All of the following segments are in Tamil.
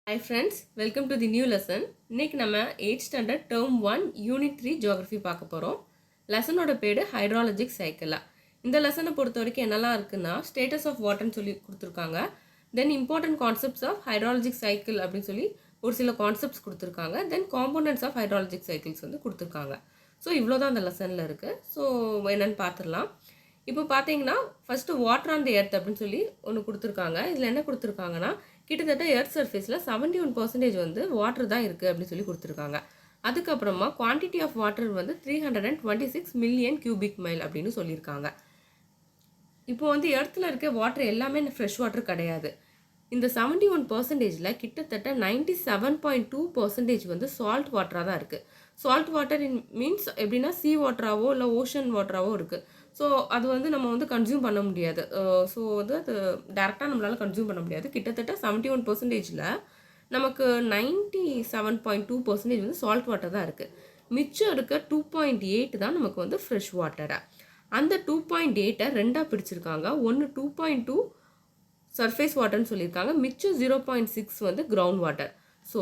Hi friends, welcome to the new lesson. இன்னைக்கு நம்ம 8th standard term 1 unit 3 geography பார்க்க போறோம். லெசனோட பேரு ஹைட்ராலஜிக் சைக்கிள். இந்த லெசனை பொறுத்த வரைக்கும் என்னெல்லாம் இருக்குன்னா ஸ்டேட்டஸ் ஆஃப் வாட்டர்னு சொல்லி கொடுத்துருக்காங்க. Then important concepts of hydrologic cycle அப்படின்னு சொல்லி ஒரு சில கான்செப்ட்ஸ் கொடுத்துருக்காங்க. Then components of hydrologic cycles வந்து கொடுத்துருக்காங்க. ஸோ இவ்வளோ தான் அந்த லெசனில் இருக்குது. ஸோ என்னென்னு பார்த்துடலாம். இப்போ பார்த்தீங்கன்னா first water on the earth அப்படின்னு சொல்லி ஒன்று கொடுத்துருக்காங்க. இதில் என்ன கொடுத்துருக்காங்கன்னா கிட்டத்தட்ட எர்த் சர்ஃபேஸில் 71% வந்து வாட்டர் தான் இருக்குது அப்படின்னு சொல்லி கொடுத்துருக்காங்க. அதுக்கப்புறமா குவான்டிட்டி ஆஃப் வாட்டர் வந்து 326 மில்லியன் கியூபிக் மைல் அப்படின்னு சொல்லியிருக்காங்க. இப்போ வந்து எர்த்தில் இருக்க வாட்டர் எல்லாமே ஃப்ரெஷ் வாட்டர் கிடையாது. இந்த 71%ல் கிட்டத்தட்ட 97.2% வந்து சால்ட் வாட்டராக தான் இருக்குது. சால்ட் வாட்டர் மீன்ஸ் எப்படின்னா சி வாட்டராகவோ இல்லை ஓஷன் வாட்டராகவோ இருக்குது. ஸோ அது வந்து நம்ம வந்து கன்சியூம் பண்ண முடியாது. ஸோ வந்து அது டேரெக்டாக நம்மளால் கன்சியூம் பண்ண முடியாது. கிட்டத்தட்ட 71%ல் நமக்கு 97.2% வந்து சால்ட் வாட்டர் தான் இருக்குது. மிச்சம் இருக்க 2.8 தான் நமக்கு வந்து ஃப்ரெஷ் வாட்டரை. அந்த 2.8ஐ ரெண்டாக பிடிச்சிருக்காங்க. ஒன்று 2.2 சர்ஃபேஸ் வாட்டர்னு சொல்லியிருக்காங்க, மிச்சம் 0.6 வந்து கிரவுண்ட் வாட்டர். ஸோ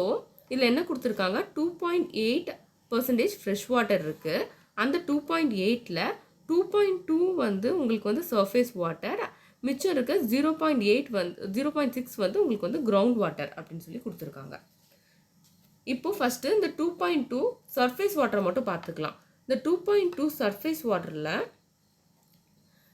இதில் என்ன கொடுத்துருக்காங்க, 2.8% ஃப்ரெஷ் வாட்டர் இருக்குது. அந்த 2.8ல் 2.2 வந்து உங்களுக்கு வந்து சர்ஃபேஸ் வாட்டர், மிச்சம் இருக்க 0.8 வந்து 0.6 வந்து உங்களுக்கு வந்து கிரவுண்ட் வாட்டர் அப்படின்னு சொல்லி கொடுத்துருக்காங்க. இப்போ ஃபஸ்ட்டு இந்த 2.2 சர்ஃபேஸ் வாட்டரை மட்டும் பார்த்துக்கலாம். இந்த 2.2 சர்ஃபேஸ் வாட்டரில்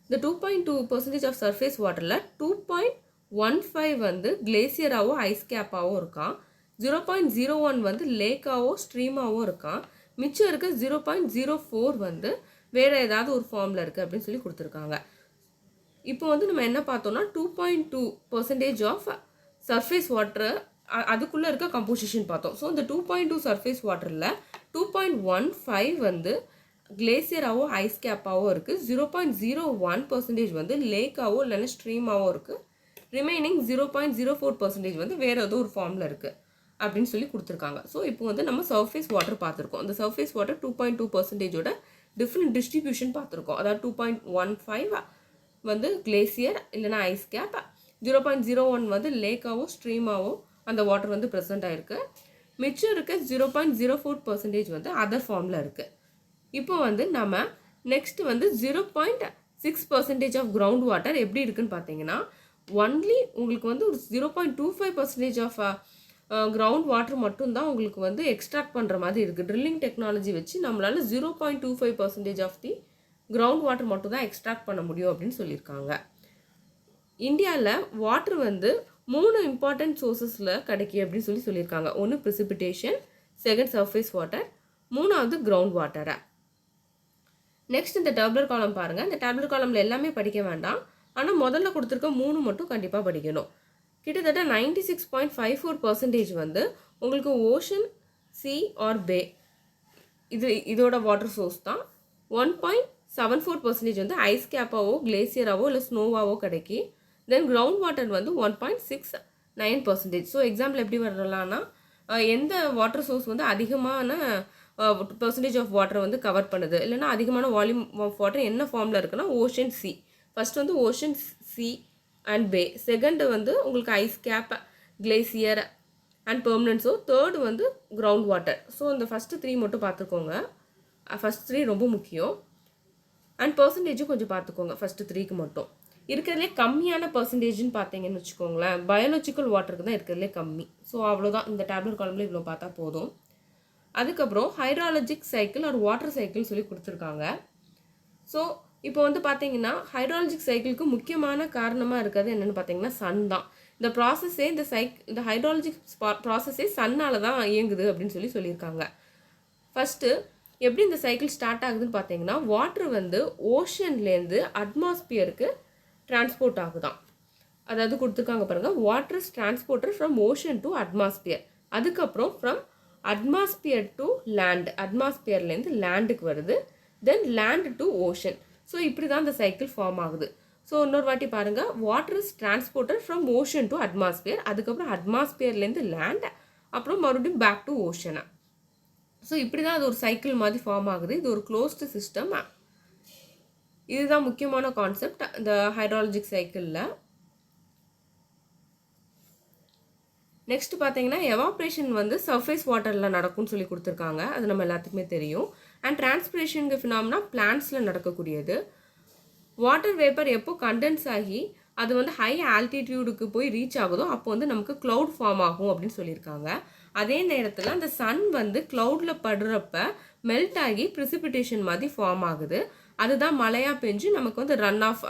இந்த 2.2% ஆஃப் சர்ஃபேஸ் வாட்டரில் 2.15 வந்து கிளேசியராகவோ ஐஸ் கேப்பாகவோ இருக்கான். 0.01 வந்து லேக்காவோ ஸ்ட்ரீமாவோ இருக்கான். மிச்சம் இருக்க 0.04 வந்து வேறு ஏதாவது ஒரு ஃபார்மில் இருக்குது அப்படின்னு சொல்லி கொடுத்துருக்காங்க. இப்போ வந்து நம்ம என்ன பார்த்தோம்னா 2.2% ஆஃப் சர்ஃபேஸ் வாட்டரு அதுக்குள்ளே இருக்க கம்போசிஷன் பார்த்தோம். ஸோ இந்த 2.2 சர்ஃபேஸ் வாட்டரில் 2.15 வந்து கிளேசியராகவோ ஐஸ் கேப்பாகவோ இருக்குது. 0.01% வந்து லேக்காவோ இல்லைன்னா ஸ்ட்ரீமாவோ இருக்குது. ரிமைனிங் 0.04% வந்து வேறு ஏதோ ஒரு ஃபார்மில் இருக்குது அப்படின்னு சொல்லி கொடுத்துருக்காங்க. ஸோ இப்போ வந்து நம்ம சர்ஃபேஸ் வாட்டர் பார்த்துருக்கோம். அந்த சர்ஃபேஸ் வாட்டர் 2.2%ஓட டிஃப்ரெண்ட் டிஸ்ட்ரிபியூஷன் பார்த்துருக்கோம். அதாவது 2.15 வந்து கிளேசியர் இல்லைனா ஐஸ் கேப், 0.01 வந்து லேக்காவோ ஸ்ட்ரீமாவோ அந்த வாட்டர் வந்து ப்ரெசென்ட் ஆகிருக்கு. மிச்சம் இருக்க 0.04% வந்து அதர் ஃபார்மில் இருக்குது. இப்போ வந்து நம்ம நெக்ஸ்ட்டு வந்து 0.6% ஆஃப் கிரவுண்ட் வாட்டர் எப்படி இருக்குன்னு பார்த்தீங்கன்னா, ஒன்லி உங்களுக்கு வந்து ஒரு 0.25% ஆஃப் கிரவுண்ட் வாட்டர் மட்டும்தான் உங்களுக்கு வந்து எக்ஸ்ட்ராக்ட் பண்ணுற மாதிரி இருக்குது. ட்ரில்லிங் டெக்னாலஜி வச்சு நம்மளால் 0.25% ஆஃப் தி கிரவுண்ட் வாட்டர் மட்டும் தான் எக்ஸ்ட்ராக்ட் பண்ண முடியும் அப்படின்னு சொல்லியிருக்காங்க. இந்தியாவில் வாட்டர் வந்து 3 இம்பார்ட்டன்ட் சோர்ஸஸில் கிடைக்கும் அப்படின்னு சொல்லியிருக்காங்க. ஒன்று ப்ரிசிபிடேஷன், செகண்ட் சர்ஃபேஸ் வாட்டர், மூணாவது கிரவுண்ட் வாட்டரை. நெக்ஸ்ட் இந்த டேபுலர் காலம் பாருங்கள். இந்த டேபுலர் காலமில் எல்லாமே படிக்க வேண்டாம், ஆனால் முதல்ல கொடுத்துருக்க 3 மட்டும் கண்டிப்பாக படிக்கணும். கிட்டத்தட்ட 96.54% வந்து உங்களுக்கு ஓஷன், சி ஆர் பே இதோட வாட்டர் சோர்ஸ் தான். 1.74% வந்து ஐஸ் கேப்பாவோ கிளேசியராகவோ இல்லை ஸ்னோவாவோ கிடைக்கி. தென் கிரவுண்ட் வாட்டர் வந்து 1.69%. ஸோ எக்ஸாம்பிள் எப்படி வரலான்னா, எந்த வாட்டர் சோர்ஸ் வந்து அதிகமான பெர்சன்டேஜ் ஆஃப் வாட்டர் வந்து கவர் பண்ணுது, இல்லைனா அதிகமான வால்யூம் ஆஃப் வாட்டர் என்ன ஃபார்மில் இருக்குன்னா ஓஷன் சி. ஃபஸ்ட் வந்து ocean sea and bay, second வந்து உங்களுக்கு ice cap, glacier and permanent. So third வந்து கிரவுண்ட் வாட்டர். ஸோ இந்த ஃபஸ்ட்டு 3 மட்டும் பார்த்துக்கோங்க. ஃபஸ்ட் 3 ரொம்ப முக்கியம். அண்ட் பர்சன்டேஜும் கொஞ்சம் பார்த்துக்கோங்க. ஃபஸ்ட்டு 3க்கு மட்டும் இருக்கிறதுலே கம்மியான பர்சன்டேஜ்னு பார்த்தீங்கன்னு வச்சுக்கோங்களேன், பயாலஜிக்கல் வாட்டருக்கு தான் இருக்கிறதுலே கம்மி. ஸோ அவ்வளோதான், இந்த டேப்லெட் காலமில் இவ்வளோ பார்த்தா போதும். அதுக்கப்புறம் ஹைட்ராலஜிக் சைக்கிள் ஒரு வாட்டர் சைக்கிள் சொல்லி கொடுத்துருக்காங்க. ஸோ இப்போ வந்து பார்த்தீங்கன்னா ஹைட்ராலஜிக் சைக்கிளுக்கு முக்கியமான காரணமாக இருக்கிறது என்னென்னு பார்த்தீங்கன்னா சன் தான். இந்த ப்ராசஸே இந்த ஹைட்ராலஜிக் ப்ராசஸே சன்னால் தான் இயங்குது அப்படின்னு சொல்லியிருக்காங்க. ஃபஸ்ட்டு எப்படி இந்த சைக்கிள் ஸ்டார்ட் ஆகுதுன்னு பார்த்தீங்கன்னா, வாட்டர் வந்து ஓஷன்லேருந்து அட்மாஸ்பியருக்கு டிரான்ஸ்போர்ட் ஆகுதான். அதாவது கொடுத்துருக்காங்க பாருங்கள், water is transported from ocean to atmosphere. அதுக்கப்புறம் ஃப்ரம் அட்மாஸ்பியர் டு லேண்ட், அட்மாஸ்பியர்லேருந்து லேண்டுக்கு வருது. தென் லேண்ட் டு ஓஷன். ஸோ இப்படி தான் இந்த சைக்கிள் ஃபார்ம் ஆகுது. ஸோ இன்னொரு வாட்டி பாருங்கள், water is transported from ocean to atmosphere, அதுக்கப்புறம் அட்மாஸ்பியர்லேருந்து லேண்ட், அப்புறம் மறுபடியும் பேக் டு ஓஷனை. ஸோ இப்படி தான் அது ஒரு சைக்கிள் மாதிரி ஃபார்ம் ஆகுது. இது ஒரு க்ளோஸ்டு சிஸ்டம். இதுதான் முக்கியமான கான்செப்ட் இந்த ஹைட்ராலஜிக் சைக்கிளில். நெக்ஸ்ட் பார்த்தீங்கன்னா எவாப்ரேஷன் வந்து சர்ஃபேஸ் வாட்டரில் நடக்கும்னு சொல்லி கொடுத்துருக்காங்க. அது நம்ம எல்லாத்துக்குமே தெரியும். அண்ட் டிரான்ஸ்பிரேஷனுக்கு ஃபினாமினா பிளான்ட்ஸில் நடக்கக்கூடியது. வாட்டர் வேப்பர் எப்போ கண்டென்ஸ் ஆகி அது வந்து ஹை ஆல்டிடியூடுக்கு போய் ரீச் ஆகுதோ அப்போ வந்து நமக்கு க்ளவுட் ஃபார்ம் ஆகும் அப்படின்னு சொல்லியிருக்காங்க. அதே நேரத்தில் அந்த சன் வந்து க்ளவுடில் படுறப்ப மெல்ட் ஆகி ப்ரிசிபிடேஷன் மாதிரி ஃபார்ம் ஆகுது. அதுதான் மழையாக பெஞ்சு நமக்கு வந்து ரன் ஆஃப்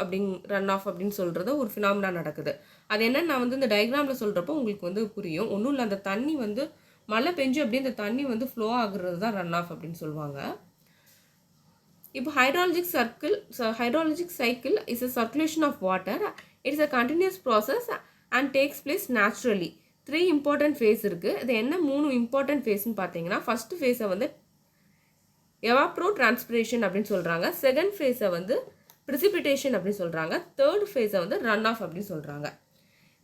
அப்படின்னு சொல்கிறத ஒரு ஃபினாமினா நடக்குது. அது என்னன்னு நான் வந்து இந்த டயக்ராமில் சொல்கிறப்போ உங்களுக்கு வந்து புரியும். ஒன்றும் இல்லை, அந்த தண்ணி வந்து மழை பெஞ்சு அப்படியே அந்த தண்ணி வந்து ஃப்ளோ ஆகுறது தான் ரன் ஆஃப் அப்படின்னு சொல்லுவாங்க. இப்போ hydrologic cycle is a circulation of water. It is a continuous process and takes place naturally. 3 important phase இருக்குது. இது என்ன 3 important phaseன்னு பார்த்தீங்கன்னா, ஃபர்ஸ்ட் ஃபேஸை வந்து எவாப்ரோட்ரான்ஸ்பிரேஷன் அப்படின்னு சொல்கிறாங்க. செகண்ட் ஃபேஸை வந்து ப்ரிசிபிடேஷன் அப்படின்னு சொல்கிறாங்க. தேர்ட் ஃபேஸை வந்து ரன் ஆஃப் அப்படின்னு சொல்கிறாங்க.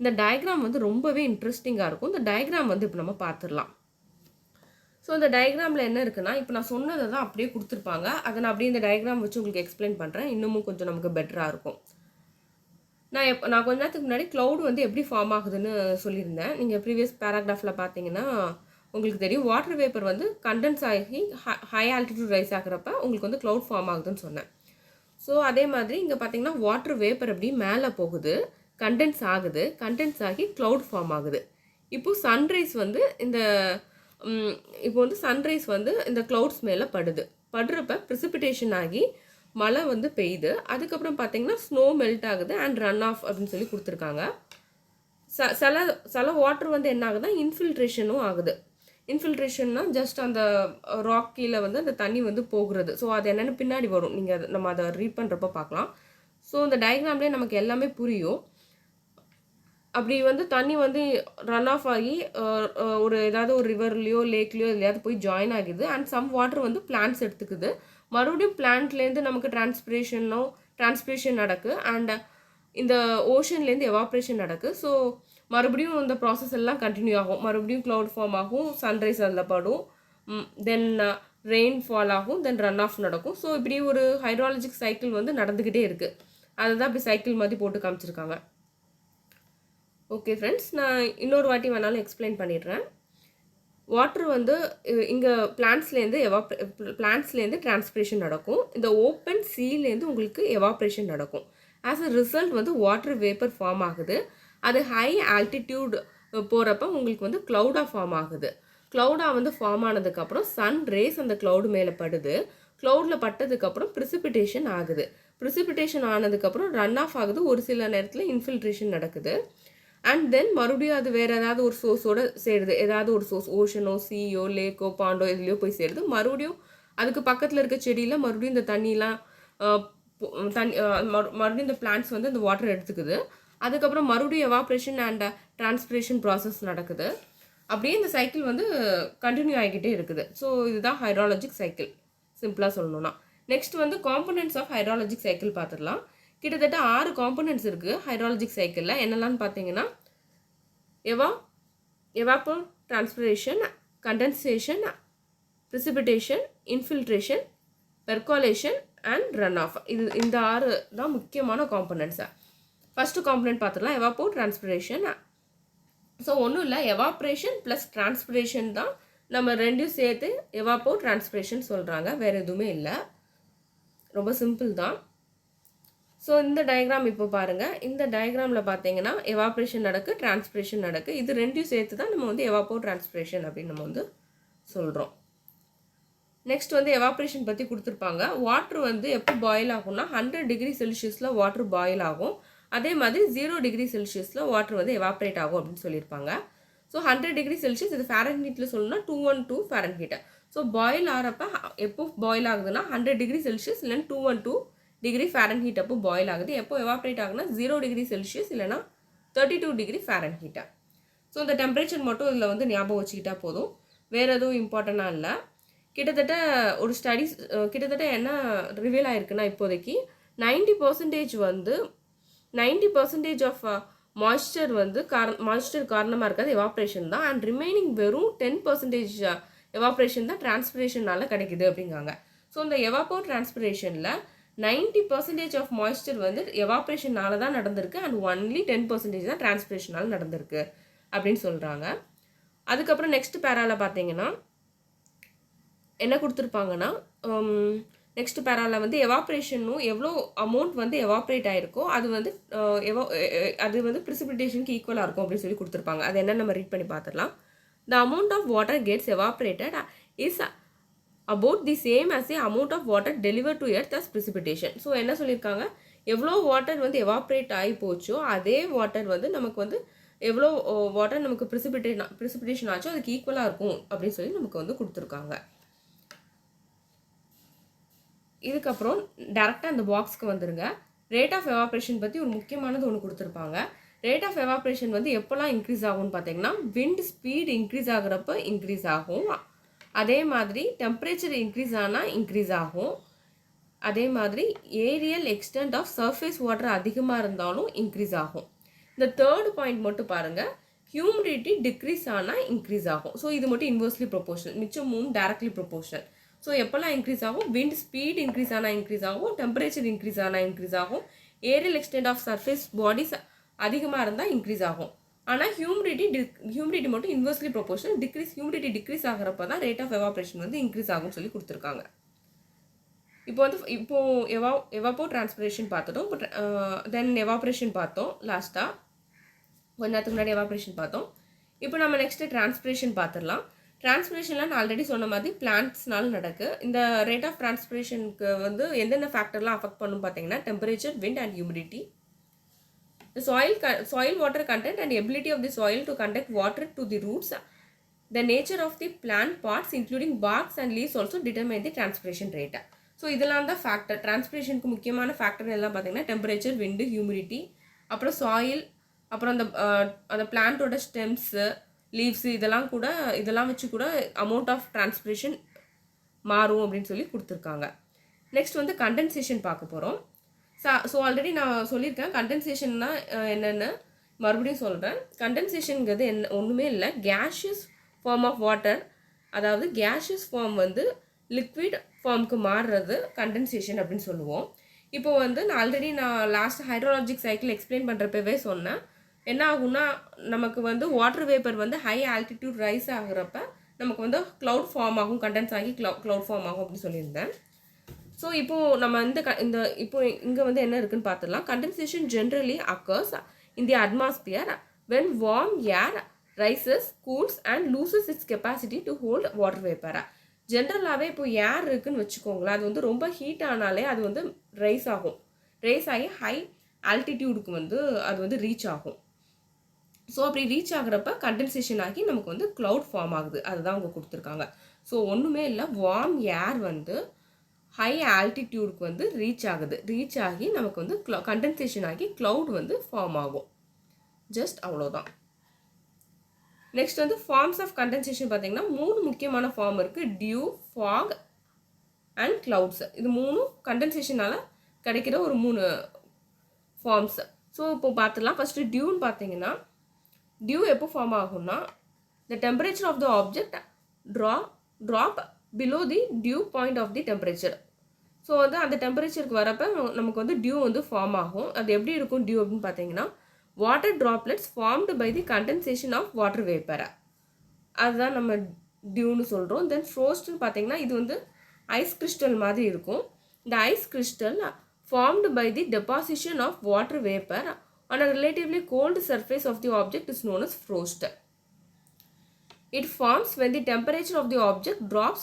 இந்த டயக்ராம் வந்து ரொம்பவே இன்ட்ரெஸ்டிங்காக இருக்கும். இந்த டயக்ராம் வந்து இப்போ நம்ம பார்த்துடலாம். ஸோ இந்த டயக்ராமில் என்ன இருக்குன்னா, இப்போ நான் சொன்னதை தான் அப்படியே கொடுத்துருப்பாங்க. அதை நான் அப்படியே இந்த டயக்ராம் வச்சு உங்களுக்கு எக்ஸ்பிளைன் பண்ணுறேன். இன்னமும் கொஞ்சம் நமக்கு பெட்டராக இருக்கும். நான் கொஞ்ச நேரத்துக்கு முன்னாடி க்ளவுட் வந்து எப்படி ஃபார்ம் ஆகுதுன்னு சொல்லியிருந்தேன். நீங்கள் ப்ரீவியஸ் பேராகிராஃபில் பார்த்தீங்கன்னா உங்களுக்கு தெரியும். வாட்டர் வேப்பர் வந்து கண்டென்ஸ் ஆகி ஹை ஆல்டிடியூட் ரைஸ் ஆகிறப்ப உங்களுக்கு வந்து க்ளவுட் ஃபார்ம் ஆகுதுன்னு சொன்னேன். ஸோ அதே மாதிரி இங்கே பார்த்தீங்கன்னா வாட்டர் வேப்பர் அப்படி மேலே போகுது, கண்டென்ஸ் ஆகி க்ளவுட் ஃபார்ம் ஆகுது. இப்போது சன்ரைஸ் வந்து சன்ரைஸ் வந்து இந்த க்ளவுட்ஸ் மேலே படுறப்ப ப்ரிசிபிடேஷன் ஆகி மழை வந்து பெய்யுது. அதுக்கப்புறம் பார்த்தீங்கன்னா ஸ்னோ மெல்ட் ஆகுது அண்ட் ரன் ஆஃப் அப்படின்னு சொல்லி கொடுத்துருக்காங்க. சில வாட்டர் வந்து என்ன ஆகுதுன்னா இன்ஃபில்ட்ரேஷனும் ஆகுது. இன்ஃபில்ட்ரேஷன்னா ஜஸ்ட் அந்த ராக் கீழே வந்து அந்த தண்ணி வந்து போகிறது. ஸோ அது என்னென்னு பின்னாடி வரும், நம்ம அதை ரீட் பண்ணுறப்ப பார்க்கலாம். ஸோ இந்த டயக்ராம்லேயே நமக்கு எல்லாமே புரியும். அப்படி வந்து தண்ணி வந்து ரன் ஆஃப் ஆகி ஏதாவது ஒரு ரிவர்லையோ லேக்லையோ எதுலையாவது போய் ஜாயின் ஆகிடுது. அண்ட் சம் வாட்டர் வந்து பிளான்ட்ஸ் எடுத்துக்குது. மறுபடியும் பிளான்ட்லேருந்து நமக்கு டிரான்ஸ்பிரேஷன் நடக்கு. அண்ட் இந்த ஓஷன்லேருந்து எவாப்ரேஷன் நடக்கு. ஸோ மறுபடியும் இந்த ப்ராசஸ் எல்லாம் கண்டினியூ ஆகும். மறுபடியும் க்ளவுட் ஃபார்ம் ஆகும், சன்ரைஸ் அதில் படும், தென் ரெயின் ஃபால் ஆகும், தென் ரன் ஆஃப் நடக்கும். ஸோ இப்படி ஒரு ஹைட்ராலஜிக் சைக்கிள் வந்து நடந்துக்கிட்டே இருக்குது. அதுதான் இப்படி சைக்கிள் மாதிரி போட்டு காமிச்சிருக்காங்க. ஓகே ஃப்ரெண்ட்ஸ், நான் இன்னொரு வாட்டி வேணாலும் எக்ஸ்பிளைன் பண்ணிடுறேன். வாட்டர் வந்து இங்கே பிளான்ட்ஸ்லேருந்து டிரான்ஸ்பிரேஷன் நடக்கும். இந்த ஓப்பன் சீலேருந்து உங்களுக்கு எவாப்ரேஷன் நடக்கும். ஆஸ் அ ரிசல்ட் வந்து வாட்டர் வேப்பர் ஃபார்ம் ஆகுது. அது ஹை ஆல்டிடியூட் போகிறப்ப உங்களுக்கு வந்து க்ளவுடாக ஃபார்ம் ஆகுது. க்ளவுடாக வந்து ஃபார்ம் ஆனதுக்கப்புறம் சன் ரேஸ் அந்த க்ளவுடு மேலே படுது. க்ளவுடில் பட்டதுக்கப்புறம் ப்ரிசிபிடேஷன் ஆகுது. ப்ரிசிபிடேஷன் ஆனதுக்கப்புறம் ரன் ஆஃப் ஆகுது. ஒரு சில நேரத்தில் இன்ஃபில்ட்ரேஷன் நடக்குது. அண்ட் தென் மறுபடியும் அது வேறு ஏதாவது ஒரு சோர்ஸோடு சேருது. ஏதாவது ஒரு சோர்ஸ், ஓஷனோ சீயோ லேக்கோ பாண்டோ இதுலையோ போய் சேருது. மறுபடியும் அதுக்கு பக்கத்தில் இருக்க செடியில் மறுபடியும் இந்த தண்ணியெலாம் மறுபடியும் இந்த பிளான்ட்ஸ் வந்து இந்த வாட்டர் எடுத்துக்குது. அதுக்கப்புறம் மறுபடியும் எவாப்ரேஷன் அண்ட் டிரான்ஸ்பிரேஷன் ப்ராசஸ் நடக்குது. அப்படியே இந்த சைக்கிள் வந்து கண்டினியூ ஆகிக்கிட்டே இருக்குது. ஸோ இதுதான் ஹைட்ராலஜிக் சைக்கிள் சிம்பிளாக சொல்லணும்னா. நெக்ஸ்ட் வந்து காம்பனன்ட்ஸ் ஆஃப் ஹைட்ராலஜிக் சைக்கிள் பார்த்துடலாம். கிட்டத்தட்ட 6 காம்பனன்ட்ஸ் இருக்குது ஹைட்ராலஜிக் சைக்கிளில். என்னெல்லாம்னு பார்த்தீங்கன்னா evapotranspiration, condensation, precipitation, infiltration, percolation and run off. இந்த 6 தான் முக்கியமான காம்பனன்ட்ஸை. ஃபஸ்ட்டு காம்பனன்ட் பார்த்துடலாம், எவாப்பர் டிரான்ஸ்பிரேஷன். ஸோ ஒன்றும் இல்லை, எவாப்ரேஷன் ப்ளஸ் டிரான்ஸ்பிரேஷன் தான் நம்ம ரெண்டையும் சேர்த்து எவாப்பர் டிரான்ஸ்பிரேஷன் சொல்கிறாங்க. வேறு எதுவுமே இல்லை, ரொம்ப சிம்பிள் தான். ஸோ இந்த டயக்ராம் இப்போ பாருங்கள். இந்த டயக்ராமில் பார்த்தீங்கன்னா எவாப்ரேஷன் நடக்கு, டிரான்ஸ்பிரேஷன் நடக்கு. இது ரெண்டையும் சேர்த்து தான் நம்ம வந்து எவாப்பர் டிரான்ஸ்பிரேஷன் அப்படின்னு நம்ம வந்து சொல்கிறோம். நெக்ஸ்ட் வந்து எவாப்ரேஷன் பற்றி கொடுத்துருப்பாங்க. வாட்ரு வந்து எப்போ பாயில் ஆகும்னா 100 டிகிரி செல்சியஸில் வாட்ரு பாயில் ஆகும். அதே மாதிரி 0 டிகிரி செல்சியஸில் வாட்ரு வந்து எவாப்ரேட் ஆகும் அப்படின்னு சொல்லியிருப்பாங்க. ஸோ 100 டிகிரி செல்சியஸ், இது ஃபாரன்ஹீட்டில் சொல்லணும்னா 212 ஃபாரன்ஹீட். ஸோ பாயில் ஆகிறப்ப எப்போ பாயில் ஆகுதுன்னா 100 டிகிரி செல்சியஸ் இல்லைன்னா 212 டிகிரி ஃபாரன்ஹீட் அப்போ பாயில் ஆகுது. எப்போ எவாப்ரேட் ஆகுதுன்னா 0 டிகிரி செல்சியஸ் இல்லைனா 32 டிகிரி ஃபாரன்ஹீட்டா. ஸோ இந்த டெம்பரேச்சர் மட்டும் இதில் வந்து ஞாபகம் வச்சுக்கிட்டா போதும், வேறு எதுவும் இம்பார்ட்டண்ட்டாக இல்லை. கிட்டத்தட்ட ஒரு ஸ்டடீஸ் கிட்டத்தட்ட என்ன ரிவீல் ஆகிருக்குன்னா இப்போதைக்கு 90% ஆஃப் மாய்ஸ்சர் வந்து மாய்ஸ்சர் காரணமாக இருக்காது எவாப்ரேஷன் தான். அண்ட் ரிமைனிங் வெறும் 10% எவாப்ரேஷன் தான் டிரான்ஸ்பிரேஷனால் கிடைக்குது அப்படிங்காங்க. ஸோ இந்த எவாப்பர் டிரான்ஸ்பிரேஷனில் 90% ஆஃப் மாய்ஸ்சர் வந்து எவாப்ரேஷனால தான் நடந்திருக்கு. அண்ட் ஒன்லி 10% தான் டிரான்ஸ்பிரேஷனால் நடந்திருக்கு அப்படின்னு சொல்கிறாங்க. அதுக்கப்புறம் நெக்ஸ்ட் பேராவில் பார்த்தீங்கன்னா என்ன கொடுத்துருப்பாங்கன்னா, நெக்ஸ்ட் பேராவில் வந்து எவாப்ரேஷனும் எவ்வளோ அமௌண்ட் வந்து எவாப்ரேட் ஆகிருக்கோ அது வந்து அது வந்து ப்ரிசிபிடேஷனுக்கு ஈக்குவலாக இருக்கும் அப்படின்னு சொல்லி கொடுத்துருப்பாங்க. அது என்ன நம்ம ரீட் பண்ணி பார்த்துடலாம். The amount of water gets evaporated is about the same as the amount of water delivered to earth as precipitation. So என்ன சொல்லியிருக்காங்க, எவ்வளோ வாட்டர் வந்து எவாப்ரேட் ஆகி போச்சோ அதே வாட்டர் வந்து நமக்கு வந்து எவ்வளோ வாட்டர் நமக்கு ப்ரிசிபிடேஷன் ஆச்சோ அதுக்கு ஈக்குவலாக இருக்கும் அப்படின்னு சொல்லி நமக்கு வந்து கொடுத்துருக்காங்க. இதுக்கப்புறம் டேரெக்டாக அந்த பாக்ஸ்க்கு வந்துருங்க. ரேட் ஆஃப் எவாப்ரேஷன் பற்றி ஒரு முக்கியமானது ஒன்று கொடுத்துருப்பாங்க. ரேட் ஆஃப் எவாப்ரேஷன் வந்து எப்போல்லாம் இன்க்ரீஸ் ஆகும்னு பார்த்தீங்கன்னா, விண்ட் ஸ்பீட் இன்க்ரீஸ் ஆகிறப்ப இன்க்ரீஸ் ஆகும். அதே மாதிரி டெம்பரேச்சர் இன்க்ரீஸ் ஆனால் இன்க்ரீஸ் ஆகும். அதே மாதிரி areal extent of surface water அதிகமாக இருந்தாலும் இன்க்ரீஸ் ஆகும். இந்த தேர்ட் பாயிண்ட் மட்டும் பாருங்கள், ஹியூமிடிட்டி டிக்ரீஸ் ஆனால் இன்க்ரீஸ் ஆகும். ஸோ இது மட்டும் இன்வெர்ஸ்லி ப்ரொபோர்ஷனல், மிச்சம் 3 டைரக்ட்லி ப்ரொபோர்ஷனல். ஸோ எப்போல்லாம் இன்க்ரீஸ் ஆகும், விண்ட் ஸ்பீட் இன்க்ரீஸ் ஆனால் இன்க்ரீஸ் ஆகும், டெம்பரேச்சர் இன்க்ரீஸ் ஆனால் இன்க்ரீஸ் ஆகும், areal extent of surface bodies அதிகமாக இருந்தால் இன்க்ரீஸ் ஆகும். ஆனால் ஹியூமிடிட்டி மட்டும் இன்வெர்ஸ்லி ப்ரொபோர்ஷனல், ஹியூமிடிட்டி டிக்ரீஸ் ஆகிறப்ப தான் ரேட் ஆஃப் எவாப்ரேஷன் வந்து இன்க்ரீஸ் ஆகும்னு சொல்லி கொடுத்துருக்காங்க. இப்போ எவாப்போ டிரான்ஸ்பிரேஷன் பார்த்துட்டோம். தென் எவாப்ரேஷன் பார்த்தோம். லாஸ்ட்டாக கொஞ்ச நேரத்துக்கு முன்னாடி எவாப்ரேஷன் பார்த்தோம். இப்போ நம்ம நெக்ஸ்ட்டு டிரான்ஸ்பிரேஷன் பார்த்துடலாம். டிரான்ஸ்பிரேஷன்லாம் நான் ஆல்ரெடி சொன்ன மாதிரி பிளான்ட்ஸ்னால நடக்கு. இந்த ரேட் ஆஃப் டிரான்ஸ்பிரேஷனுக்கு வந்து எந்தெந்த ஃபேக்டர்லாம் அஃபெக்ட் பண்ணும் பார்த்தீங்கன்னா, temperature, wind and humidity. The soil water content and ability of the soil to conduct water to the roots. The nature of the plant parts including barks and leaves also determine the transpiration rate. So இதெல்லாம் தான் ஃபேக்டர். டிரான்ஸ்பிரேஷனுக்கு முக்கியமான ஃபேக்டர் எல்லாம் பார்த்தீங்கன்னா டெம்பரேச்சர், விண்டு, ஹியூமிடிட்டி, அப்புறம் சாயில், அப்புறம் அந்த பிளான்ட்டோட ஸ்டெம்ஸு, லீவ்ஸு இதெல்லாம் வச்சு கூட அமௌண்ட் ஆஃப் டிரான்ஸ்பிரேஷன் மாறும் அப்படின்னு சொல்லி கொடுத்துருக்காங்க. நெக்ஸ்ட் வந்து கண்டென்சேஷன் பார்க்க போகிறோம். ஸோ ஆல்ரெடி நான் சொல்லியிருக்கேன் கண்டென்சேஷன்னா என்னென்னு மறுபடியும் சொல்கிறேன். கண்டென்சேஷனுங்கிறது ஒன்றுமே இல்லை, கேஷியஸ் ஃபார்ம் ஆஃப் வாட்டர், அதாவது கேஷியஸ் ஃபார்ம் வந்து லிக்விட் ஃபார்முக்கு மாறுறது கண்டென்சேஷன் அப்படின்னு சொல்லுவோம். இப்போ வந்து நான் லாஸ்ட் ஹைட்ரோலாஜிக் சைக்கிள் எக்ஸ்பிளைன் பண்ணுறப்பவே சொன்னேன், என்ன ஆகும்னா நமக்கு வந்து வாட்டர் வேப்பர் வந்து ஹை ஆல்டிடியூட் ரைஸ் ஆகுறப்ப நமக்கு வந்து க்ளவுட் ஃபார்ம் ஆகும், கண்டென்ஸ் ஆகி க்ளவுட் ஃபார்ம் ஆகும் அப்படின்னு சொல்லியிருந்தேன். ஸோ இப்போது நம்ம இப்போ இங்கே வந்து என்ன இருக்குன்னு பார்த்துடலாம். Condensation generally occurs in the atmosphere when warm air rises, cools and loses its capacity to hold water vapour. ஜென்ரலாகவே இப்போ ஏர் இருக்குன்னு வச்சுக்கோங்களேன், அது வந்து ரொம்ப ஹீட் ஆனாலே அது வந்து ரைஸ் ஆகி ஹை ஆல்டிடியூடுக்கு வந்து அது வந்து ரீச் ஆகும். ஸோ அப்படி ரீச் ஆகிறப்ப கண்டென்சேஷன் ஆகி நமக்கு வந்து க்ளவுட் ஃபார்ம் ஆகுது. அதுதான் அவங்க கொடுத்துருக்காங்க. ஸோ ஒன்றுமே இல்லை, வார்ம் ஏர் வந்து ஹை ஆல்டிடியூடுக்கு வந்து ரீச் ஆகி நமக்கு வந்து கண்டென்சேஷன் ஆகி க்ளவுட் வந்து ஃபார்ம் ஆகும். ஜஸ்ட் அவ்வளோதான். நெக்ஸ்ட் வந்து ஃபார்ம்ஸ் ஆஃப் கண்டென்சேஷன் பார்த்தீங்கன்னா 3 முக்கியமான ஃபார்ம் இருக்குது. Dew, fog and clouds. இது 3 கண்டென்சேஷனால் கிடைக்கிற ஒரு 3 ஃபார்ம்ஸ். ஸோ இப்போ பார்த்துடலாம். ஃபஸ்ட்டு டியூன்னு பார்த்தீங்கன்னா, டியூ எப்போ ஃபார்ம் ஆகும்னா, the temperature of the object drop below the dew point of the temperature. So வந்து அந்த டெம்பரேச்சருக்கு வரப்போ நமக்கு வந்து டியூ வந்து ஃபார்ம் ஆகும். அது எப்படி இருக்கும் டியூ அப்படின்னு பார்த்தீங்கன்னா, water droplets formed by the condensation of water vapour. அதுதான் நம்ம டியூன்னு சொல்கிறோம். தென் ஃப்ரோஸ்ட்னு பார்த்தீங்கன்னா, இது வந்து ஐஸ் கிறிஸ்டல் மாதிரி இருக்கும். இந்த ice crystal formed by the deposition of water vapour on a relatively cold surface of the object is known as frost. It forms when the temperature of the object drops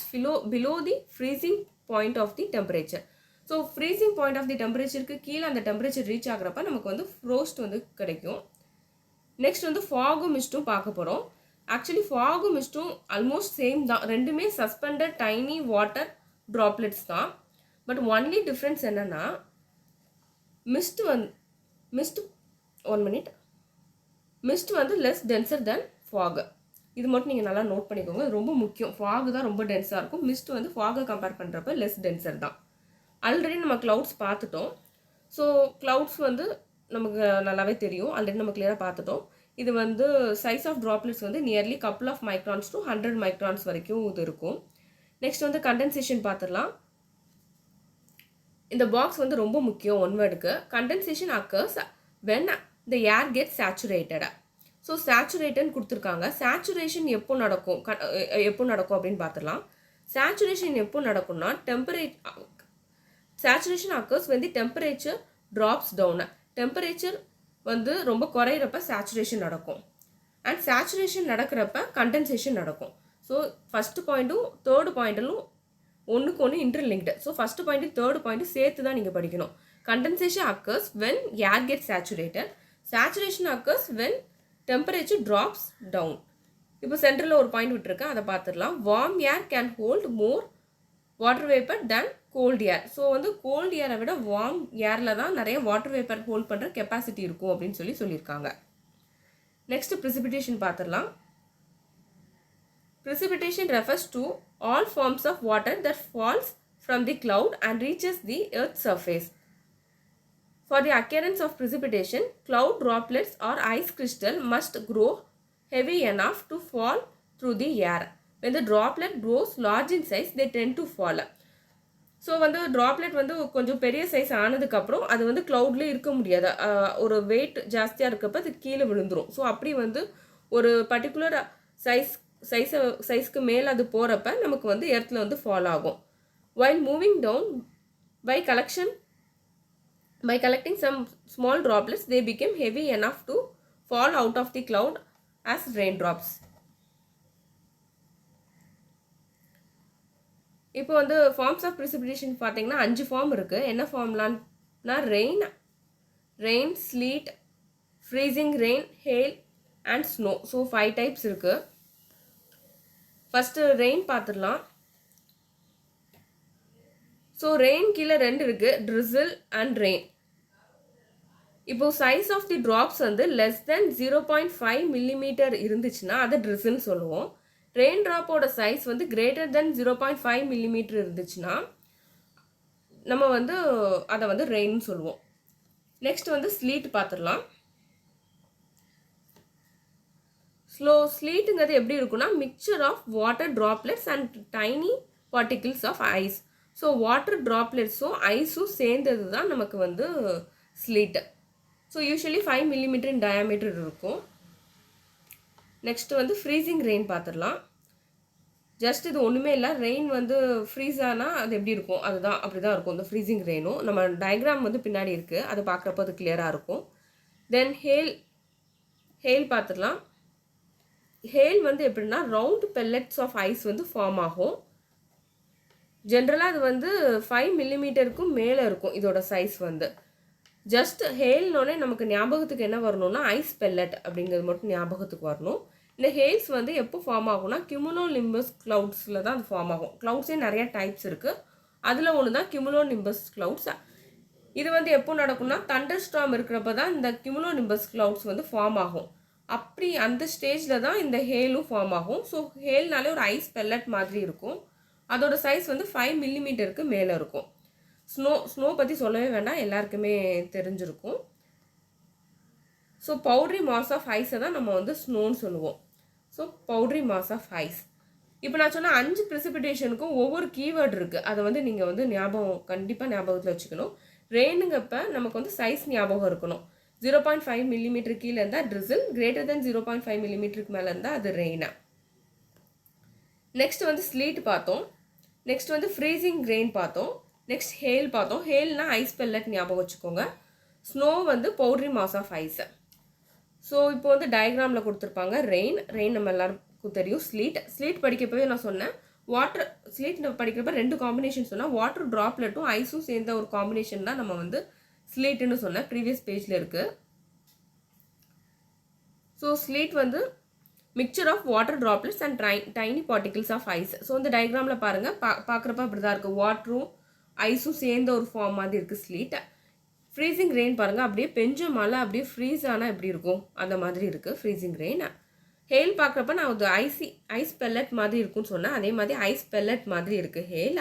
below the freezing point of the temperature. So freezing point of the டெம்பரேச்சருக்கு கீழே அந்த டெம்பரேச்சர் ரீச் ஆகிறப்ப நமக்கு வந்து ஃப்ரோஸ்ட் வந்து கிடைக்கும். நெக்ஸ்ட் வந்து ஃபாகும் மிஸ்ட்டும் பார்க்க போகிறோம். ஆக்சுவலி ஃபாகும் மிஸ்ட்டும் ஆல்மோஸ்ட் சேம் தான், ரெண்டுமே சஸ்பெண்டட் டைனி வாட்டர் ட்ராப்லெட்ஸ் தான். பட் ஒன்லி டிஃப்ரென்ஸ் என்னென்னா, மிஸ்ட் வந்து லெஸ் டென்சர் தென் ஃபாக். இது மட்டும் நீங்கள் நல்லா நோட் பண்ணிக்கோங்க, அது ரொம்ப முக்கியம். ஃபாக் தான் ரொம்ப டென்ஸாக இருக்கும், மிஸ்ட் வந்து ஃபாகை கம்பேர் பண்ணுறப்ப லெஸ் டென்சர் தான். ஆல்ரெடி நம்ம க்ளவுட்ஸ் பார்த்துட்டோம். ஸோ க்ளவுட்ஸ் வந்து நமக்கு நல்லாவே தெரியும், ஆல்ரெடி நம்ம கிளியராக பார்த்துட்டோம். இது வந்து சைஸ் ஆஃப் ட்ராப்லெட்ஸ் வந்து nearly couple of microns to 100 microns வரைக்கும் இது இருக்கும். நெக்ஸ்ட் வந்து கண்டென்சேஷன் பார்த்துடலாம். இந்த பாக்ஸ் வந்து ரொம்ப முக்கியம் ஒன் வேர்டுக்கு. Condensation occurs when the air gets saturated. So saturation கொடுத்துருக்காங்க. சேச்சுரேஷன் எப்போ நடக்கும் அப்படின்னு பார்த்துடலாம். சேச்சுரேஷன் எப்போ நடக்கும்னா saturation occurs when the temperature drops down. Temperature வந்து ரொம்ப குறையிறப்ப சேச்சுரேஷன் நடக்கும். அண்ட் சேச்சுரேஷன் நடக்கிறப்ப கண்டென்சேஷன் நடக்கும். ஸோ ஃபஸ்ட்டு பாயிண்ட்டும் தேர்டு பாயிண்ட்டும் ஒன்றுக்கு ஒன்று interlinked. So first point third point சேர்த்து தான் நீங்கள் படிக்கணும். Condensation occurs when air gets saturated. Saturation occurs when temperature drops down. இப்போ சென்டரில் ஒரு பாயிண்ட் விட்டுருக்கேன், அதை பார்த்துடலாம். Warm air can hold more water vapour than gold air. So வந்து கோல்ட் ஏரை விட வார்ம் ஏரில் தான் நிறைய வாட்டர் வேப்பர் ஹோல்ட் பண்ணுற கெப்பாசிட்டி இருக்கும் அப்படின்னு சொல்லியிருக்காங்க. நெக்ஸ்ட் precipitation பார்த்துடலாம். Precipitation refers to all forms of water that falls from the cloud and reaches the earth's surface. For the occurrence of precipitation, cloud droplets or ice crystal must grow heavy enough to fall through the air. When the droplet grows large in size, they tend to fall. So வந்து ட்ராப்லெட் வந்து கொஞ்சம் பெரிய சைஸ் ஆனதுக்கப்புறம் அது வந்து க்ளவுட்லேயே இருக்க முடியாது. ஒரு வெயிட் ஜாஸ்தியாக இருக்கப்போ அது கீழே விழுந்துடும். ஸோ அப்படி வந்து ஒரு பர்டிகுலர் சைஸ்க்கு மேலே அது போகிறப்ப நமக்கு வந்து எர்த்தில் வந்து ஃபால் ஆகும். while moving down by collecting some small droplets, they became heavy enough to fall out of the cloud as raindrops. இப்போ வந்து ஃபார்ம்ஸ் ஆஃப் precipitation பார்த்தீங்கன்னா 5 ஃபார்ம் இருக்குது. என்ன ஃபார்ம்லான்னா rain, sleet, freezing rain, hail and snow. So 5 types இருக்குது. ஃபஸ்ட்டு ரெயின் பார்த்துடலாம். ஸோ ரெயின் கீழே 2 இருக்குது, ட்ரிசில் அண்ட் ரெயின். இப்போ சைஸ் ஆஃப் தி ட்ராப்ஸ் வந்து லெஸ் தென் 0.5 மில்லிமீட்டர் இருந்துச்சுன்னா அதை ட்ரிசில்னு சொல்லுவோம். ரெயின் ட்ராப்போட சைஸ் வந்து கிரேட்டர் தென் 0.5 மில்லிமீட்டர் இருந்துச்சுன்னா நம்ம வந்து அதை வந்து ரெயின்னு சொல்லுவோம். நெக்ஸ்ட் வந்து ஸ்லீட் பார்த்துடலாம். ஸ்லீட்டுங்கிறது எப்படி இருக்குன்னா mixture of water droplets and tiny particles of ice. So water ட்ராப்லெட்ஸும் ஐஸும் சேர்ந்தது தான் நமக்கு வந்து sleet. So usually 5 millimetre in diameter இருக்கும். நெக்ஸ்ட் வந்து ஃப்ரீசிங் ரெயின் பார்த்துடலாம். ஜஸ்ட் இது ஒன்றுமே இல்லை, ரெயின் வந்து ஃப்ரீஸ் ஆனால் அது எப்படி இருக்கும் அப்படி தான் இருக்கும் இந்த ஃப்ரீசிங் ரெயினும். நம்ம டயக்ராம் வந்து பின்னாடி இருக்குது, அது பார்க்குறப்போ அது கிளியராக இருக்கும். தென் ஹேல் பார்த்துடலாம். ஹேல் வந்து எப்படின்னா ரவுண்ட் பெல்லட்ஸ் ஆஃப் ஐஸ் வந்து ஃபார்ம் ஆகும். ஜென்ரலாக அது வந்து 5 மில்லிமீட்டருக்கும் மேலே இருக்கும் இதோட சைஸ் வந்து. ஜஸ்ட் ஹேல்னோடனே நமக்கு ஞாபகத்துக்கு என்ன வரணும்னா ஐஸ் பெல்லட் அப்படிங்கிறது மட்டும் ஞாபகத்துக்கு வரணும். இந்த ஹேல்ஸ் வந்து எப்போ ஃபார்ம் ஆகும்னா கியூமுலோனிம்பஸ் க்ளவுட்ஸில் தான் அது ஃபார்ம் ஆகும். க்ளவுட்ஸே நிறைய டைப்ஸ் இருக்குது, அதில் ஒன்று தான் கியூமுலோனிம்பஸ் க்ளவுட்ஸ். இது வந்து எப்போ நடக்கும்னா தண்டர் ஸ்டார்ம் இருக்கிறப்ப தான் இந்த கியூமுலோனிம்பஸ் க்ளவுட்ஸ் வந்து ஃபார்ம் ஆகும். அப்படி அந்த ஸ்டேஜில் தான் இந்த ஹேலும் ஃபார்ம் ஆகும். ஸோ ஹேல்னாலே ஒரு ஐஸ் பெல்லட் மாதிரி இருக்கும். அதோட சைஸ் வந்து 5 மில்லிமீட்டருக்கு மேலே இருக்கும். ஸ்னோ பற்றி சொல்லவே வேண்டாம், எல்லாருக்குமே தெரிஞ்சிருக்கும். ஸோ பவுட்ரி மாஸ் ஆஃப் ஐஸை தான் நம்ம வந்து ஸ்னோன்னு சொல்லுவோம். So powdery mass of ice. இப்போ நான் சொன்ன 5 ப்ரெசிபிடேஷனுக்கும் ஒவ்வொரு கீவேர்டு இருக்குது, அதை வந்து நீங்கள் வந்து கண்டிப்பாக ஞாபகத்தில் வச்சுக்கணும். ரெயினுங்கப்போ நமக்கு வந்து சைஸ் ஞாபகம் இருக்கணும். 0.5 மில்லிமீட்டர் கீழே இருந்தால் ட்ரிசில், கிரேட்டர் தென் 0.5 மில்லிமீட்டருக்கு மேலே இருந்தால் அது ரெயினா. நெக்ஸ்ட் வந்து ஸ்லீட் பார்த்தோம். நெக்ஸ்ட் வந்து ஃப்ரீசிங் ரெயின் பார்த்தோம். நெக்ஸ்ட் ஹேல் பார்த்தோம். ஹேல்னா ஐஸ் பெல்லட் ஞாபகம் வச்சுக்கோங்க. ஸ்னோ வந்து பவுட்ரி மாஸ் ஆஃப் ஐஸை. ஸோ இப்போ வந்து டயக்ராமில் கொடுத்துருப்பாங்க. ரெயின் நம்ம எல்லாருக்கும் தெரியும். ஸ்லீட் படிக்கப்பவே நான் சொன்னேன் ஸ்லீட் படிக்கிறப்ப 2 காம்பினேஷன் சொன்னால் வாட்டர் ட்ராப்லெட்டும் ஐஸும் சேர்ந்த ஒரு காம்பினேஷன் தான் நம்ம வந்து ஸ்லீட்டுன்னு சொன்னேன், ப்ரீவியஸ் பேஜில் இருக்குது. ஸோ ஸ்லீட் வந்து mixture of water droplets and tiny particles of ice. So இந்த டயக்ராமில் பாருங்கள், பார்க்குறப்ப அப்படி தான் இருக்குது. வாட்டரும் ஐஸும் சேர்ந்த ஒரு ஃபார்ம் மாதிரி இருக்குது ஸ்லீட். ஃப்ரீசிங் ரெயின் பாருங்கள், அப்படியே பெஞ்ச மழை அப்படியே ஃப்ரீஸ் ஆனால் எப்படி இருக்கும் அந்த மாதிரி இருக்குது ஃப்ரீசிங் ரெயின். ஹேல் பார்க்குறப்ப நான் ஒரு ஐஸ் பெல்லட் மாதிரி இருக்குன்னு சொன்னேன், அதே மாதிரி ஐஸ் பெல்லட் மாதிரி இருக்குது ஹேல்.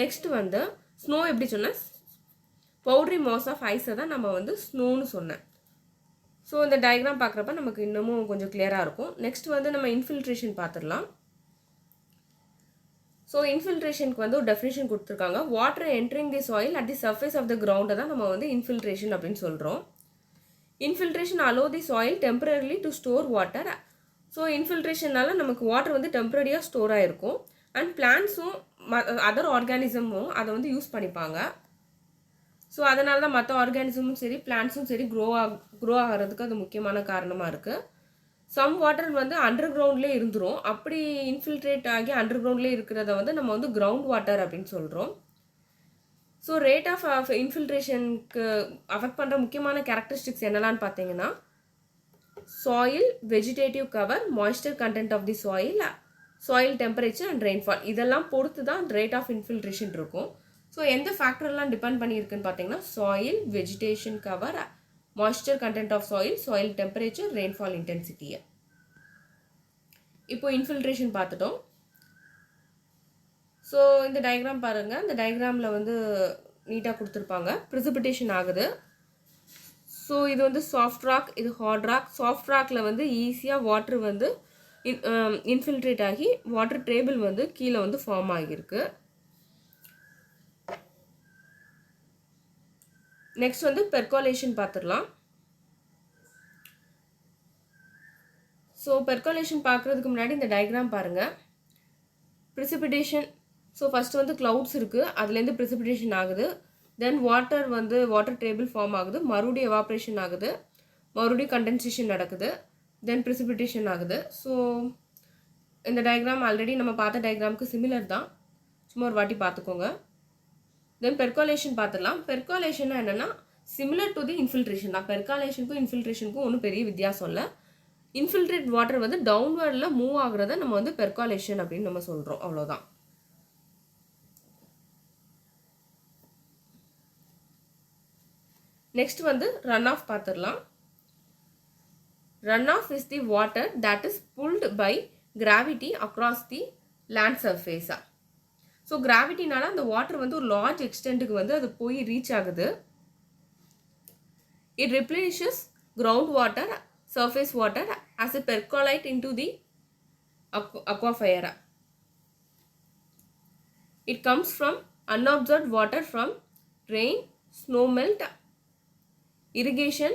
நெக்ஸ்ட் வந்து ஸ்னோ எப்படி சொன்னேன், பவுட்ரி மாஸ் ஆஃப் ஐஸை தான் நம்ம வந்து ஸ்னோன்னு சொன்னேன். ஸோ இந்த டயக்ராம் பார்க்குறப்ப நமக்கு இன்னமும் கொஞ்சம் கிளியராக இருக்கும். நெக்ஸ்ட் வந்து நம்ம இன்ஃபில்ட்ரேஷன் பார்த்துடலாம். ஸோ இன்ஃபில்ட்ரேஷனுக்கு வந்து ஒரு டெஃபினேஷன் கொடுத்துருக்காங்க. Water entering the soil at the surface of the கிரவுண்டை தான் நம்ம வந்து இன்ஃபில்ட்ரேஷன் அப்படின்னு சொல்கிறோம். Infiltration allow the soil temporarily to store water. So இன்ஃபில்ட்ரேஷனால நமக்கு வாட்டர் வந்து டெம்பரரியாக ஸ்டோர் ஆகிருக்கும். அண்ட் பிளான்ட்ஸும் அதர் ஆர்கானிசமும் அதை வந்து யூஸ் பண்ணிப்பாங்க. ஸோ அதனால தான் மற்ற ஆர்கானிசமும் சரி பிளான்ட்ஸும் சரி க்ரோ ஆகிறதுக்கு அது முக்கியமான காரணமாக இருக்குது. சம் வாட்டர் வந்து அண்டர் கிரவுண்ட்லேயே இருந்துரும். அப்படி இன்ஃபில்ட்ரேட் ஆகி அண்டர் கிரவுண்ட்லேயே இருக்கிறத வந்து நம்ம வந்து கிரவுண்ட் வாட்டர் அப்படின்னு சொல்கிறோம். ஸோ ரேட் ஆஃப் இன்ஃபில்ட்ரேஷனுக்கு அஃபெக்ட் பண்ணுற முக்கியமான கேரக்டரிஸ்டிக்ஸ் என்னெல்லான்னு பார்த்தீங்கன்னா, soil, vegetative cover, moisture content of the soil temperature and rainfall இதெல்லாம் பொறுத்து தான் ரேட் ஆஃப் இன்ஃபில்ட்ரேஷன் இருக்கும். ஸோ எந்த ஃபேக்டர்லாம் டிபெண்ட் பண்ணியிருக்குன்னு பார்த்தீங்கன்னா, soil, vegetation cover, moisture content of soil temperature, rainfall intensity. இப்போ இன்ஃபில்ட்ரேஷன் பார்த்துட்டோம். ஸோ இந்த டயக்ராம் பாருங்கள். இந்த டயக்ராமில் வந்து நீட்டாக கொடுத்துருப்பாங்க. ப்ரிசிபிடேஷன் ஆகுது. ஸோ இது வந்து சாஃப்ட் ராக், இது ஹார்ட் ராக். சாஃப்ட் ராக்கில் வந்து ஈஸியாக வாட்டர் வந்து இன்ஃபில்ட்ரேட் ஆகி வாட்டர் டேபிள் வந்து கீழே வந்து ஃபார்ம் ஆகியிருக்கு. நெக்ஸ்ட் வந்து பெர்காலேஷன் பார்த்துடலாம். ஸோ பெர்காலேஷன் பார்க்குறதுக்கு முன்னாடி இந்த டயக்ராம் பாருங்கள். ப்ரிசிபிடேஷன், ஸோ ஃபஸ்ட்டு வந்து க்ளவுட்ஸ் இருக்குது, அதுலேருந்து ப்ரிசிபிடேஷன் ஆகுது. தென் வாட்டர் டேபிள் ஃபார்ம் ஆகுது, மறுபடியும் எவாப்ரேஷன் ஆகுது, மறுபடியும் கண்டென்சேஷன் நடக்குது, தென் ப்ரிசிபிடேஷன் ஆகுது. ஸோ இந்த டயக்ராம் ஆல்ரெடி நம்ம பார்த்த டயக்ராமுக்கு சிமிலர் தான், சும்மா ஒரு வாட்டி பார்த்துக்கோங்க. தென் பெர்காலேஷன் பார்த்துடலாம். பெர்காலேஷன்னா என்னென்னா சிமிலர் டு தி இன்ஃபில்ட்ரேஷன் தான். பெர்காலேஷனுக்கும் இன்ஃபில்ட்ரேஷனுக்கும் ஒன்றும் பெரிய வித்தியாசம் இல்லை. இன்ஃபில்ட்ரேட் வாட்டர் வந்து டவுன்வர்டில் மூவ் ஆகுறத நம்ம வந்து பெர்காலேஷன் அப்படின்னு நம்ம சொல்கிறோம், அவ்வளோதான். நெக்ஸ்ட் வந்து ரன் ஆஃப் பார்த்துடலாம். Run off is the water that is pulled by gravity across the land சர்ஃபேஸா. ஸோ கிராவிட்டினால அந்த வாட்டர் வந்து ஒரு லார்ஜ் எக்ஸ்டென்ட்டுக்கு வந்து அது போய் ரீச் ஆகுது. It replaces ground water, surface water as a percolate into the aquifer. It comes from unabsorbed water from rain, snow melt, irrigation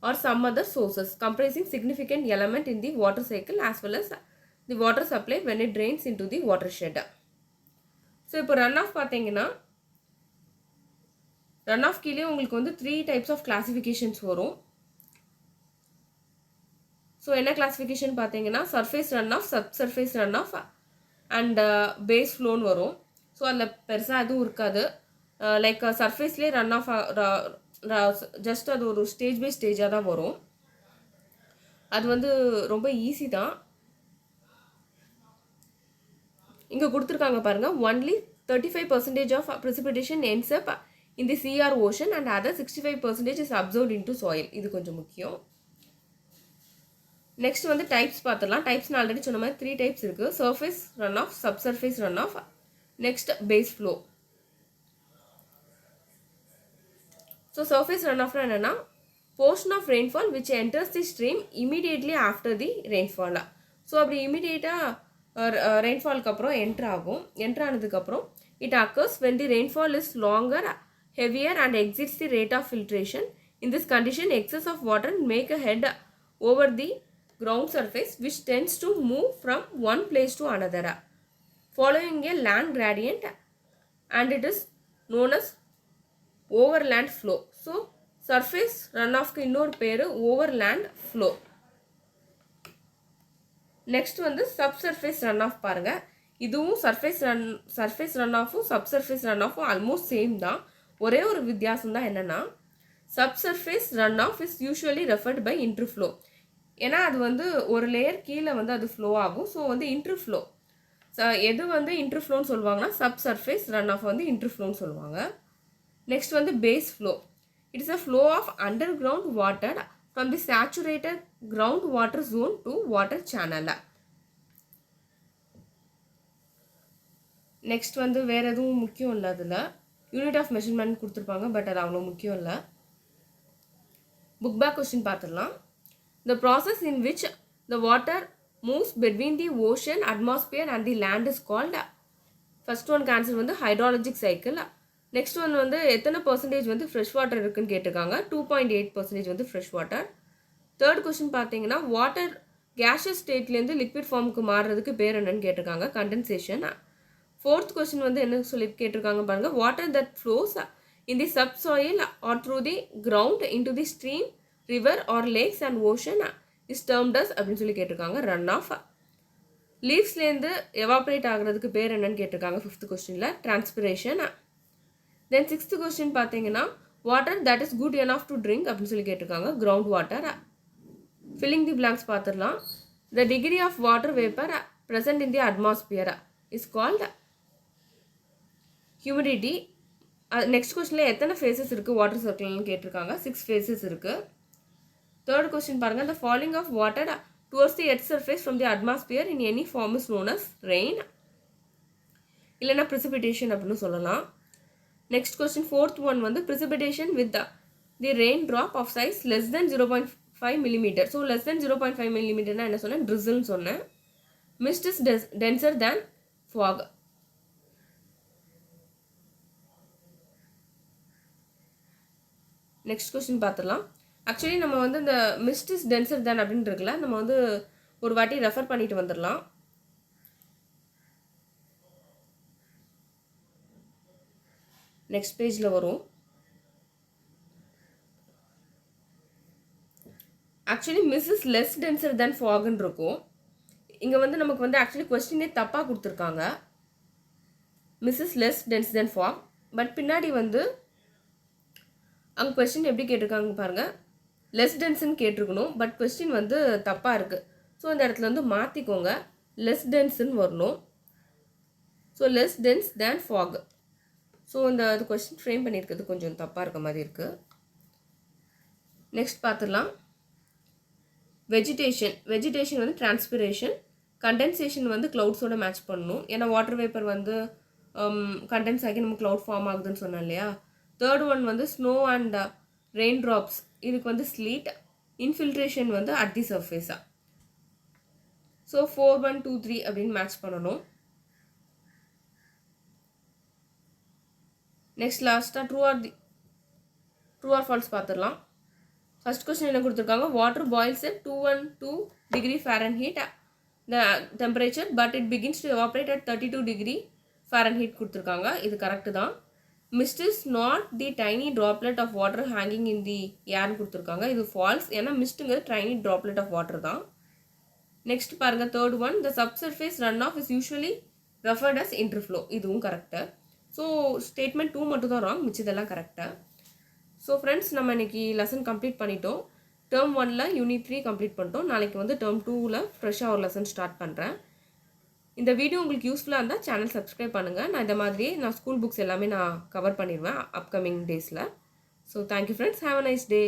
or some other sources comprising significant element in the water cycle as well as the water supply when it drains into the watershed. So இப்போ runoff பார்த்தீங்கன்னா, runoff கீழே உங்களுக்கு வந்து 3 types of classifications வரும். ஸோ என்ன கிளாஸிஃபிகேஷன் பார்த்தீங்கன்னா, surface run off, subsurface run off and base ஃப்ளோன்னு வரும். ஸோ அதில் பெருசாக எதுவும் இருக்காது. லைக் சர்ஃபேஸ்லேயே ரன் ஆஃப் ஜஸ்ட் அது ஒரு ஸ்டேஜ் பை ஸ்டேஜாக தான் வரும். அது வந்து ரொம்ப ஈஸி தான். இங்கே கொடுத்துருக்காங்க பாருங்கள். Only 35% of precipitation ends up in the sea or ocean and other 65% is absorbed into soil. இது கொஞ்சம் முக்கியம். நெக்ஸ்ட் வந்து டைப்ஸ் பார்த்துடலாம். டைப்ஸ் நான் ஆல்ரெடி சொன்ன மாதிரி 3 டைப்ஸ் இருக்குது. Surface run off, subsurface run off, next base flow. So surface run ஆஃப்னா என்னென்னா, portion of rainfall which enters the stream immediately after the rainfall. So அப்படி இமீடியட்டாக ரெயின்ஃபாலுக்கு அப்புறம் என்ட்ரு ஆனதுக்கப்புறம் it occurs when the rainfall is longer, heavier and exceeds the rate of filtration. In this condition excess of water make a head over the ground surface which tends to move from one place to another following a land gradient and it is known as overland flow. So surface runoff ku innor peru overland flow. Next வந்து subsurface runoff பாருங்க. இதுவும் surface runoff subsurface runoff almost same தான். ஒரே ஒரு வித்தியாசம் தான் என்னன்னா, subsurface runoff is usually referred by interflow. ஏன்னா அது வந்து ஒரு லேயர் கீழே வந்து அது ஃப்ளோ ஆகும். ஸோ வந்து இன்டர்ஃப்ளோ, எது வந்து இன்டர்ஃப்ளோன்னு சொல்லுவாங்கன்னா சப் சர்ஃபேஸ் ரன் ஆஃப் வந்து இன்டர்ஃப்ளோன்னு சொல்லுவாங்க. நெக்ஸ்ட் வந்து base flow. It is a flow of underground water from the saturated ground water zone to water channel. Next வந்து வேறு எதுவும் முக்கியம் இல்லை. அதில் யூனிட் ஆஃப் மெஷர்மெண்ட் கொடுத்துருப்பாங்க, பட் அது அவ்வளோ முக்கியம் இல்லை. புக் பேக் கொஸ்டின் பார்த்துடலாம். The process in which the water moves between the ocean, atmosphere and the land is called, first one answer வந்து hydrologic cycle. நெக்ஸ்ட் ஒன் வந்து எத்தனை பர்சன்டேஜ் வந்து ஃப்ரெஷ் வாட்டர் இருக்குன்னு கேட்டிருக்காங்க. 2.8% வந்து ஃப்ரெஷ் வாட்டர். தேர்ட் கொஸ்டின் பார்த்தீங்கன்னா வாட்டர் கேஷியஸ் ஸ்டேட்லேருந்து லிக்விட் ஃபார்முக்கு மாறுறதுக்கு பேர் என்னன்னு கேட்டிருக்காங்க. கண்டென்சேஷன். ஃபோர்த் கொஸ்டின் வந்து என்ன சொல்லி கேட்டிருக்காங்க பாருங்க. Water that flows in the subsoil or through the ground into the stream river or lakes and ocean is termed as அப்படின்னு சொல்லி கேட்டிருக்காங்க. Run of. லீவ்ஸ்லேருந்து எவாப்ரேட் ஆகிறதுக்கு பேர் என்னன்னு கேட்டிருக்காங்க. ஃபிஃப்த் கொஸ்டினில் டிரான்ஸ்பிரேஷன். தென் சிக்ஸ்த் கொஸ்டின் பார்த்தீங்கன்னா water that is good enough to drink அப்படின்னு சொல்லி கேட்டிருக்காங்க. Ground water. Filling the blanks பார்த்துடலாம். The degree of water vapour present in the atmosphere is called humidity. Next கொஸ்டினில் எத்தனை ஃபேஸஸ் இருக்குது வாட்டர் சர்க்கிள்னு கேட்டிருக்காங்க. 6 ஃபேஸஸ் இருக்குது. தேர்ட் கொஸ்டின் பாருங்கள். the falling of water towards the earth's surface from the atmosphere in any form is known as rain இல்லைனா precipitation அப்படின்னு சொல்லலாம். நெக்ஸ்ட் கொஸ்டின் ஃபோர்த் ஒன் வந்து precipitation with the rain drop of size less than 0.5 millimeter. So less than 0.5 millimeterனா என்ன சொன்னேன்? drizzle சொன்னேன். mist is denser than fog. Next question பார்த்துடலாம். ஆக்சுவலி நம்ம வந்து இந்த மிஸ்ட் இஸ் டென்சர் தேன் அப்படின்னு இருக்குல்ல, நம்ம வந்து ஒரு வாட்டி ரெஃபர் பண்ணிட்டு வந்துடலாம். நெக்ஸ்ட் பேஜில் வரும். Actually mist is less denser than ஃபாக்னு இருக்கும். இங்கே வந்து நமக்கு வந்து ஆக்சுவலி கொஸ்டினே தப்பாக கொடுத்துருக்காங்க. Mist is less dense than fog. But பின்னாடி வந்து அங்கே கொஸ்டின் எப்படி கேட்டிருக்காங்க பாருங்கள். லெஸ் டென்ஸ்ன்னு கேட்டிருக்கணும். பட் கொஸ்டின் வந்து தப்பாக இருக்குது. ஸோ இந்த இடத்துல வந்து மாற்றிக்கோங்க. லெஸ் டென்ஸ்ன்னு வரணும். So less dense than fog. So இந்த கொஸ்டின் ஃப்ரேம் பண்ணியிருக்கிறது கொஞ்சம் தப்பாக இருக்க மாதிரி இருக்குது. நெக்ஸ்ட் பார்த்துடலாம். வெஜிடேஷன் வந்து டிரான்ஸ்பிரேஷன். கண்டென்சேஷன் வந்து க்ளவுட்ஸோட மேட்ச் பண்ணணும். ஏன்னா வாட்டர் வேப்பர் வந்து கண்டென்ஸ் ஆகி நம்ம க்ளவுட் ஃபார்ம் ஆகுதுன்னு சொன்னோம் இல்லையா. தேர்ட் ஒன் வந்து ஸ்னோ அண்ட் ரெயின் ட்ராப்ஸ். இதுக்கு வந்து ஸ்லீட். இன்ஃபில்ட்ரேஷன் வந்து அட் தி சர்ஃபேஸாக. ஸோ 4, 1, 2, 3 அப்படின்னு மேட்ச் பண்ணணும். நெக்ஸ்ட் லாஸ்ட்டாக ட்ரூ ஆர் ஃபால்ஸ் பார்த்துடலாம். ஃபர்ஸ்ட் கொஸ்டின் என்ன கொடுத்துருக்காங்க. Water boils at 212 degree Fahrenheit the temperature but it begins to evaporate at 32 degree Fahrenheit கொடுத்துருக்காங்க. இது கரெக்டு தான். Mist is not the tiny droplet of water hanging in the ஏர்னு கொடுத்துருக்காங்க. இது ஃபால்ஸ். ஏன்னா மிஸ்ட்டுங்கிறது டைனி ட்ராப்லெட் ஆஃப் வாட்டர் தான். நெக்ஸ்ட் பாருங்கள். Third one the subsurface run off is usually referred as interflow. இதுவும் கரெக்டு. ஸோ ஸ்டேட்மெண்ட் 2 மட்டும் தான் ராங். மிச்சதெல்லாம் கரெக்டாக. ஸோ ஃப்ரெண்ட்ஸ், நம்ம இன்றைக்கி லெசன் கம்ப்ளீட் பண்ணிட்டோம். டேர்ம் 1ல் யூனிட் 3 கம்ப்ளீட் பண்ணிட்டோம். நாளைக்கு வந்து டேர்ம் 2ல் ஃப்ரெஷ்ஷாக ஒரு லெசன் ஸ்டார்ட் பண்ணுறேன். இந்த வீடியோ உங்களுக்கு யூஸ்ஃபுல்லாக இருந்தால் சேனல் சப்ஸ்கிரைப் பண்ணுங்கள். நான் இந்த மாதிரியே நான் ஸ்கூல் புக்ஸ் எல்லாமே நான் கவர் பண்ணிடுவேன் அப்கமிங் டேஸில். So thank you friends. Have a nice day.